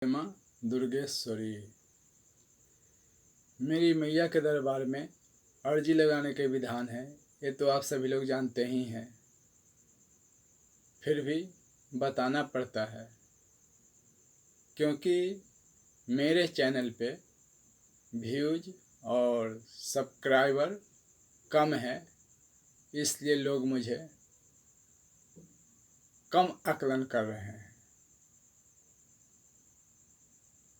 माँ दुर्गेश्वरी। मेरी मैया के दरबार में अर्जी लगाने के विधान है, ये तो आप सभी लोग जानते ही हैं, फिर भी बताना पड़ता है क्योंकि मेरे चैनल पे व्यूज और सब्सक्राइबर कम है, इसलिए लोग मुझे कम आकलन कर रहे हैं।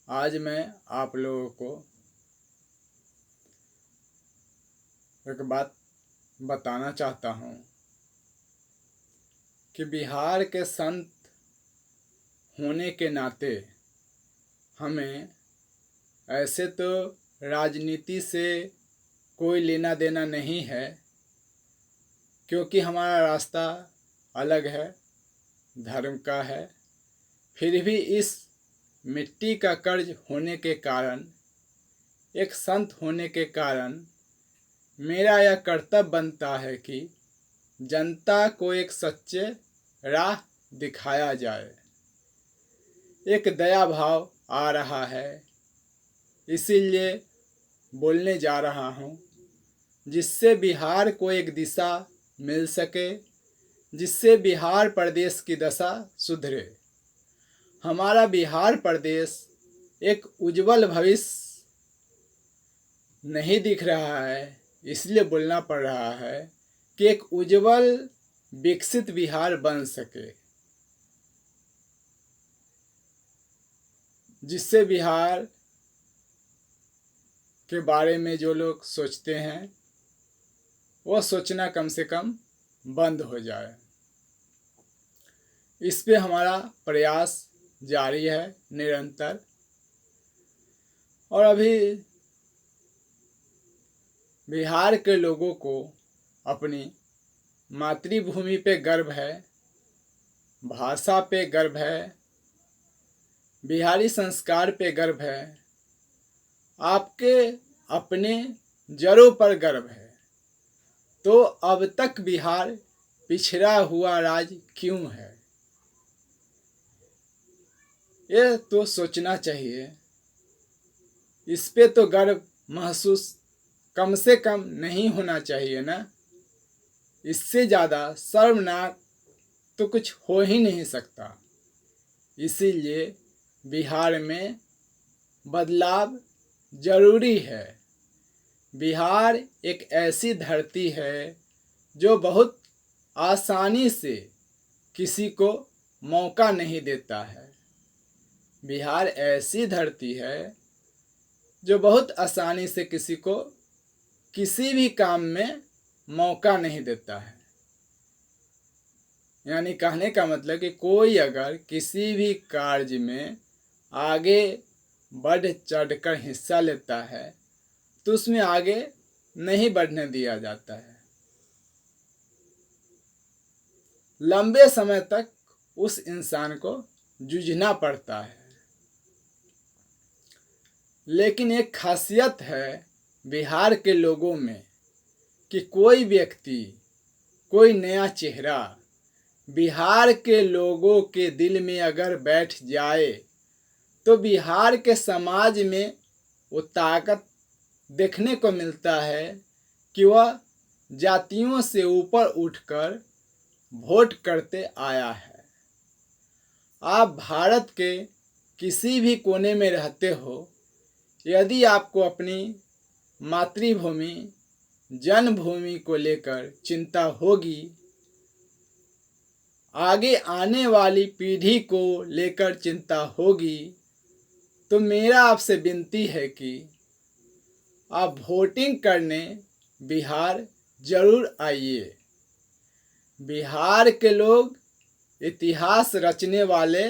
आज मैं आप लोगों को एक बात बताना चाहता हूँ कि बिहार के संत होने के नाते हमें ऐसे तो राजनीति से कोई लेना देना नहीं है, क्योंकि हमारा रास्ता अलग है, धर्म का है। फिर भी इस मिट्टी का कर्ज होने के कारण, एक संत होने के कारण मेरा यह कर्तव्य बनता है कि जनता को एक सच्चे राह दिखाया जाए। एक दया भाव आ रहा है, इसीलिए बोलने जा रहा हूँ, जिससे बिहार को एक दिशा मिल सके, जिससे बिहार प्रदेश की दशा सुधरे। हमारा बिहार प्रदेश एक उज्जवल भविष्य नहीं दिख रहा है, इसलिए बोलना पड़ रहा है कि एक उज्जवल विकसित बिहार बन सके, जिससे बिहार के बारे में जो लोग सोचते हैं वो सोचना कम से कम बंद हो जाए। इस पे हमारा प्रयास जारी है निरंतर। और अभी बिहार के लोगों को अपनी मातृभूमि पे गर्व है, भाषा पे गर्व है, बिहारी संस्कार पे गर्व है, आपके अपने जड़ों पर गर्व है। तो अब तक बिहार पिछड़ा हुआ राज्य क्यों है, ये तो सोचना चाहिए। इस पे तो गर्व महसूस कम से कम नहीं होना चाहिए ना। इससे ज़्यादा शर्मनाक तो कुछ हो ही नहीं सकता। इसीलिए बिहार में बदलाव जरूरी है। बिहार एक ऐसी धरती है जो बहुत आसानी से किसी को मौका नहीं देता है। बिहार ऐसी धरती है जो बहुत आसानी से किसी को किसी भी काम में मौका नहीं देता है। यानी कहने का मतलब कि कोई अगर किसी भी कार्य में आगे बढ़ चढ़कर हिस्सा लेता है तो उसमें आगे नहीं बढ़ने दिया जाता है। लंबे समय तक उस इंसान को जूझना पड़ता है। लेकिन एक खासियत है बिहार के लोगों में कि कोई व्यक्ति, कोई नया चेहरा बिहार के लोगों के दिल में अगर बैठ जाए तो बिहार के समाज में वो ताकत देखने को मिलता है कि वह जातियों से ऊपर उठकर वोट करते आया है। आप भारत के किसी भी कोने में रहते हो, यदि आपको अपनी मातृभूमि, जन्मभूमि को लेकर चिंता होगी, आगे आने वाली पीढ़ी को लेकर चिंता होगी, तो मेरा आपसे विनती है कि आप वोटिंग करने बिहार जरूर आइए। बिहार के लोग इतिहास रचने वाले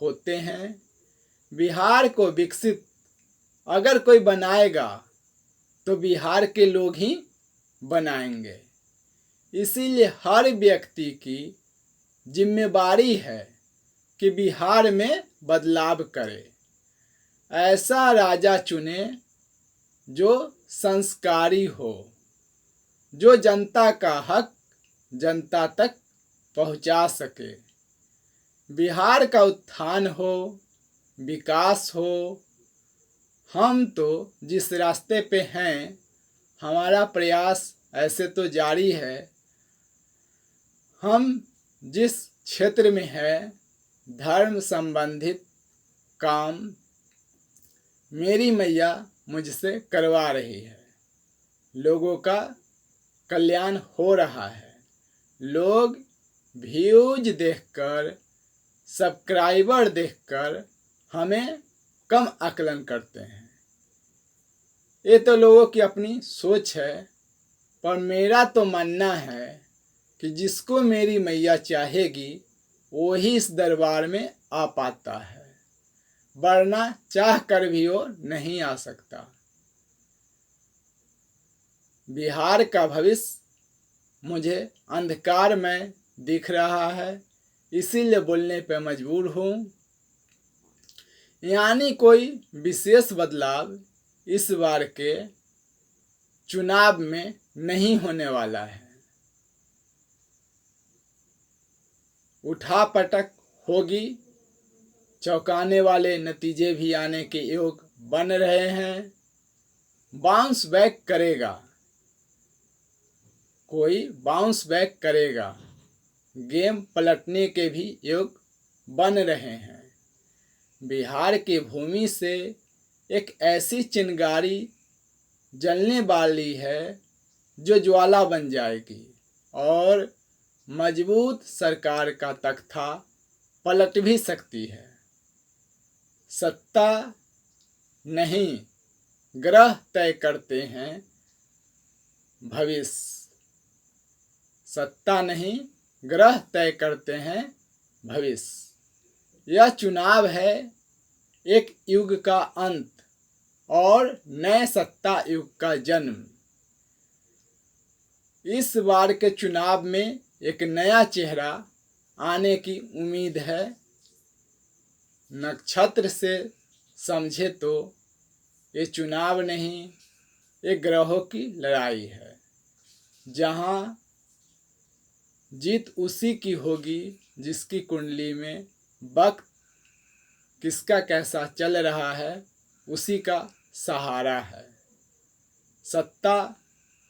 होते हैं। बिहार को विकसित अगर कोई बनाएगा तो बिहार के लोग ही बनाएंगे। इसीलिए हर व्यक्ति की जिम्मेवारी है कि बिहार में बदलाव करे, ऐसा राजा चुने जो संस्कारी हो, जो जनता का हक जनता तक पहुंचा सके। बिहार का उत्थान हो, विकास हो। हम तो जिस रास्ते पे हैं, हमारा प्रयास ऐसे तो जारी है। हम जिस क्षेत्र में हैं, धर्म संबंधित काम मेरी मैया मुझसे करवा रही है। लोगों का कल्याण हो रहा है। लोग व्यूज देखकर, सब्सक्राइबर देखकर हमें कम आकलन करते हैं। ये तो लोगों की अपनी सोच है, पर मेरा तो मानना है कि जिसको मेरी मैया चाहेगी वो ही इस दरबार में आ पाता है, वरना चाह कर भी वो नहीं आ सकता। बिहार का भविष्य मुझे अंधकार में दिख रहा है, इसीलिए बोलने पर मजबूर हूँ। यानी कोई विशेष बदलाव इस बार के चुनाव में नहीं होने वाला है। उठापटक होगी, चौंकाने वाले नतीजे भी आने के योग बन रहे हैं। बाउंस बैक करेगा, कोई बाउंस बैक करेगा। गेम पलटने के भी योग बन रहे हैं। बिहार की भूमि से एक ऐसी चिंगारी जलने वाली है जो ज्वाला बन जाएगी और मजबूत सरकार का तख्ता पलट भी सकती है। सत्ता नहीं, ग्रह तय करते हैं भविष्य। सत्ता नहीं, ग्रह तय करते हैं भविष्य। यह चुनाव है एक युग का अंत और नए सत्ता युग का जन्म। इस बार के चुनाव में एक नया चेहरा आने की उम्मीद है। नक्षत्र से समझे तो ये चुनाव नहीं, ये ग्रहों की लड़ाई है, जहाँ जीत उसी की होगी जिसकी कुंडली में वक्त किसका कैसा चल रहा है उसी का सहारा है। सत्ता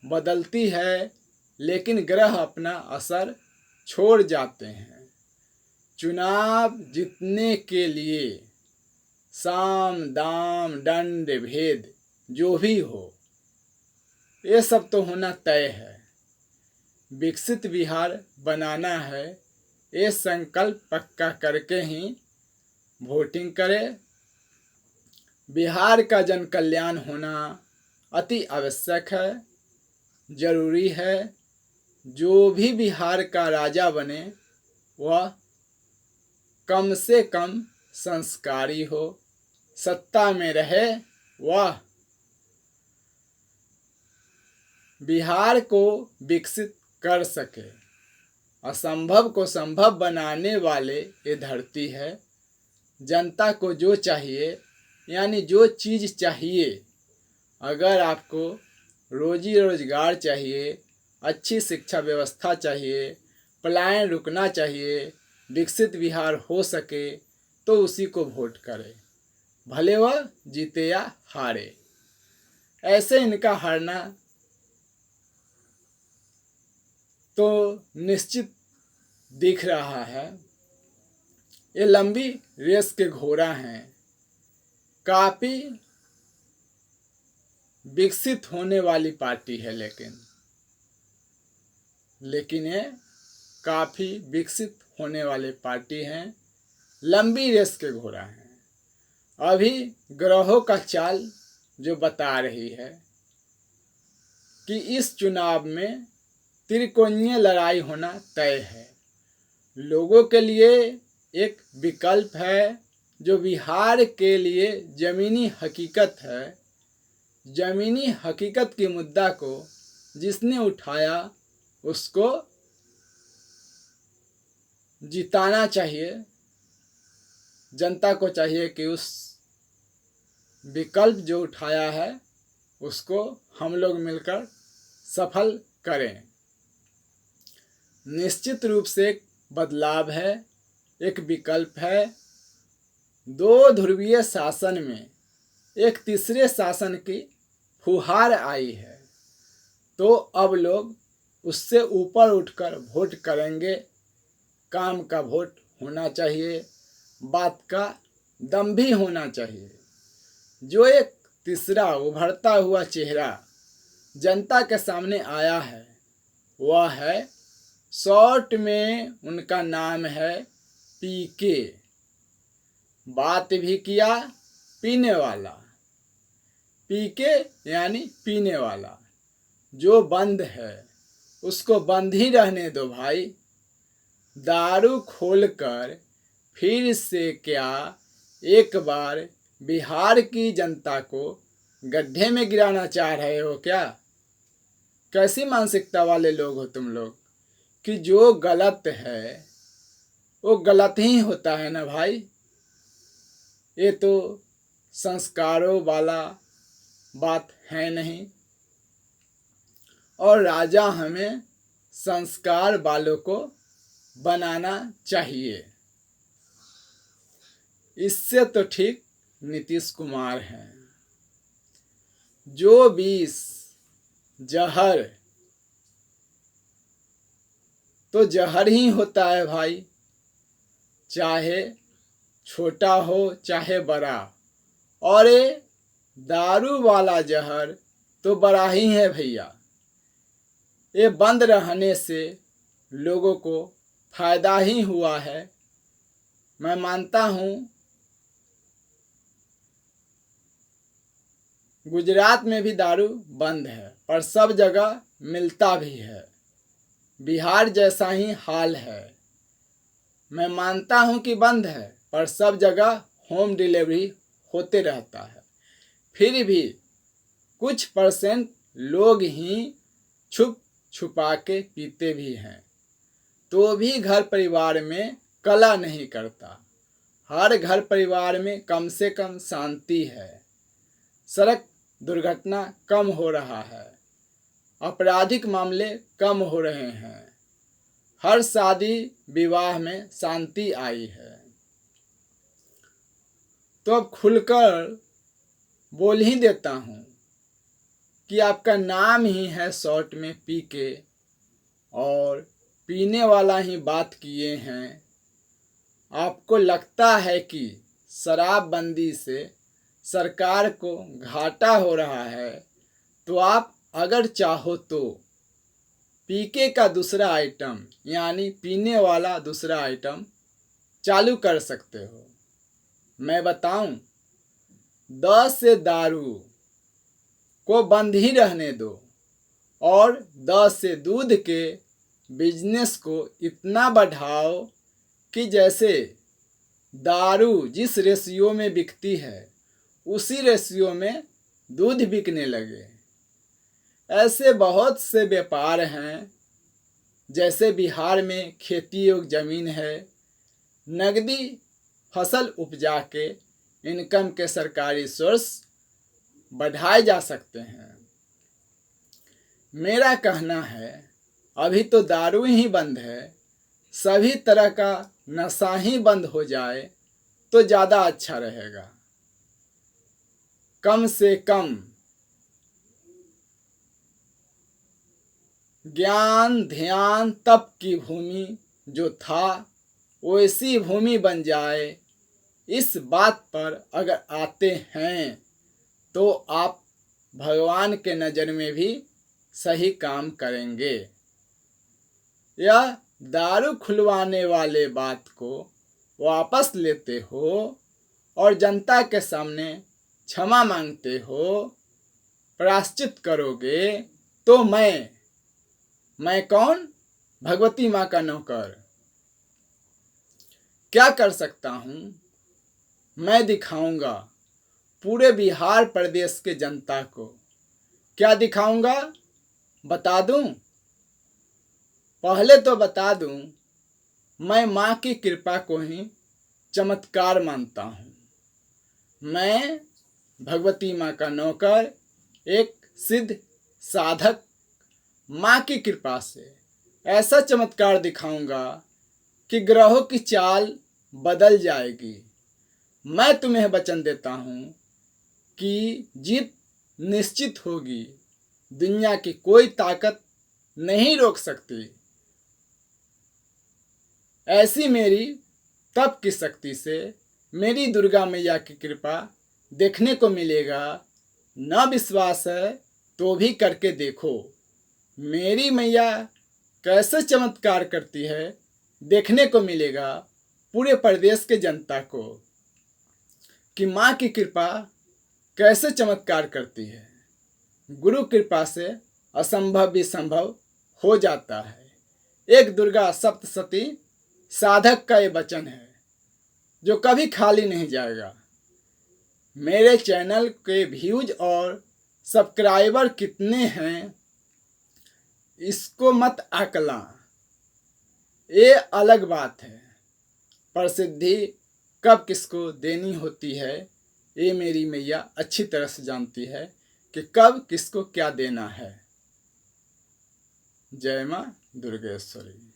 बदलती है, लेकिन ग्रह अपना असर छोड़ जाते हैं। चुनाव जीतने के लिए साम दाम दंड भेद जो भी हो, ये सब तो होना तय है। विकसित बिहार बनाना है, ये संकल्प पक्का करके ही वोटिंग करें। बिहार का जन कल्याण होना अति आवश्यक है, जरूरी है। जो भी बिहार का राजा बने वह कम से कम संस्कारी हो, सत्ता में रहे, वह बिहार को विकसित कर सके। असंभव को संभव बनाने वाले ये धरती है। जनता को जो चाहिए, यानी जो चीज़ चाहिए, अगर आपको रोजी रोजगार चाहिए, अच्छी शिक्षा व्यवस्था चाहिए, पलायन रुकना चाहिए, विकसित बिहार हो सके, तो उसी को वोट करें, भले वह जीते या हारे। ऐसे इनका हारना तो निश्चित दिख रहा है। ये लंबी रेस के घोड़ा हैं, काफ़ी विकसित होने वाली पार्टी है, लेकिन ये काफ़ी विकसित होने वाले पार्टी हैं, लंबी रेस के घोड़ा हैं। अभी ग्रहों का चाल जो बता रही है कि इस चुनाव में त्रिकोणीय लड़ाई होना तय है। लोगों के लिए एक विकल्प है जो बिहार के लिए ज़मीनी हकीकत है। ज़मीनी हकीकत के मुद्दा को जिसने उठाया उसको जिताना चाहिए। जनता को चाहिए कि उस विकल्प जो उठाया है उसको हम लोग मिलकर सफल करें। निश्चित रूप से एक बदलाव है, एक विकल्प है। दो ध्रुवीय शासन में एक तीसरे शासन की फुहार आई है, तो अब लोग उससे ऊपर उठकर वोट करेंगे। काम का वोट होना चाहिए, बात का दम भी होना चाहिए। जो एक तीसरा उभरता हुआ चेहरा जनता के सामने आया है वह है, शॉर्ट में उनका नाम है पीके। बात भी किया पीने वाला, पीके यानी पीने वाला। जो बंद है उसको बंद ही रहने दो भाई। दारू खोलकर फिर से क्या एक बार बिहार की जनता को गड्ढे में गिराना चाह रहे हो क्या? कैसी मानसिकता वाले लोग हो तुम लोग कि जो गलत है वो गलत ही होता है ना भाई। ये तो संस्कारों वाला बात है नहीं, और राजा हमें संस्कार वालों को बनाना चाहिए। इससे तो ठीक नीतीश कुमार हैं। जो विष जहर तो जहर ही होता है भाई, चाहे छोटा हो चाहे बड़ा। और ये दारू वाला जहर तो बड़ा ही है भैया। ये बंद रहने से लोगों को फायदा ही हुआ है। मैं मानता हूँ गुजरात में भी दारू बंद है, पर सब जगह मिलता भी है। बिहार जैसा ही हाल है। मैं मानता हूँ कि बंद है, पर सब जगह होम डिलीवरी होते रहता है। फिर भी कुछ परसेंट लोग ही छुप छुपा के पीते भी हैं, तो भी घर परिवार में कला नहीं करता। हर घर परिवार में कम से कम शांति है। सड़क दुर्घटना कम हो रहा है, आपराधिक मामले कम हो रहे हैं, हर शादी विवाह में शांति आई है। तो अब खुलकर बोल ही देता हूँ कि आपका नाम ही है शॉर्ट में पीके, और पीने वाला ही बात किए हैं। आपको लगता है कि शराबबंदी से सरकार को घाटा हो रहा है, तो आप अगर चाहो तो पीके का दूसरा आइटम यानी पीने वाला दूसरा आइटम चालू कर सकते हो। मैं बताऊं, 10 से दारू को बंद ही रहने दो, और 10 से दूध के बिजनेस को इतना बढ़ाओ कि जैसे दारू जिस रेशियो में बिकती है उसी रेशियो में दूध बिकने लगे। ऐसे बहुत से व्यापार हैं। जैसे बिहार में खेती योग्य ज़मीन है, नगदी फसल उपजा के इनकम के सरकारी सोर्स बढ़ाए जा सकते हैं। मेरा कहना है अभी तो दारू ही बंद है, सभी तरह का नशा ही बंद हो जाए तो ज़्यादा अच्छा रहेगा। कम से कम ज्ञान ध्यान तप की भूमि जो था वैसी भूमि बन जाए। इस बात पर अगर आते हैं तो आप भगवान के नज़र में भी सही काम करेंगे। यह दारू खुलवाने वाले बात को वापस लेते हो और जनता के सामने क्षमा मांगते हो, प्रायश्चित करोगे, तो मैं कौन, भगवती माँ का नौकर, क्या कर सकता हूँ? मैं दिखाऊंगा पूरे बिहार प्रदेश के जनता को। क्या दिखाऊंगा बता दूं? पहले तो बता दूं, मैं माँ की कृपा को ही चमत्कार मानता हूँ। मैं भगवती माँ का नौकर, एक सिद्ध साधक, माँ की कृपा से ऐसा चमत्कार दिखाऊंगा कि ग्रहों की चाल बदल जाएगी। मैं तुम्हें वचन देता हूँ कि जीत निश्चित होगी। दुनिया की कोई ताकत नहीं रोक सकती। ऐसी मेरी तप की शक्ति से मेरी दुर्गा मैया की कृपा देखने को मिलेगा। न विश्वास है तो भी करके देखो। मेरी मैया कैसे चमत्कार करती है देखने को मिलेगा पूरे प्रदेश के जनता को, कि माँ की कृपा कैसे चमत्कार करती है। गुरु कृपा से असंभव भी संभव हो जाता है। एक दुर्गा सप्तशती साधक का ये वचन है जो कभी खाली नहीं जाएगा। मेरे चैनल के व्यूज और सब्सक्राइबर कितने हैं इसको मत आकला, ये अलग बात है। प्रसिद्धि कब किसको देनी होती है ये मेरी मैया अच्छी तरह से जानती है कि कब किसको क्या देना है। जय माँ दुर्गेश्वरी।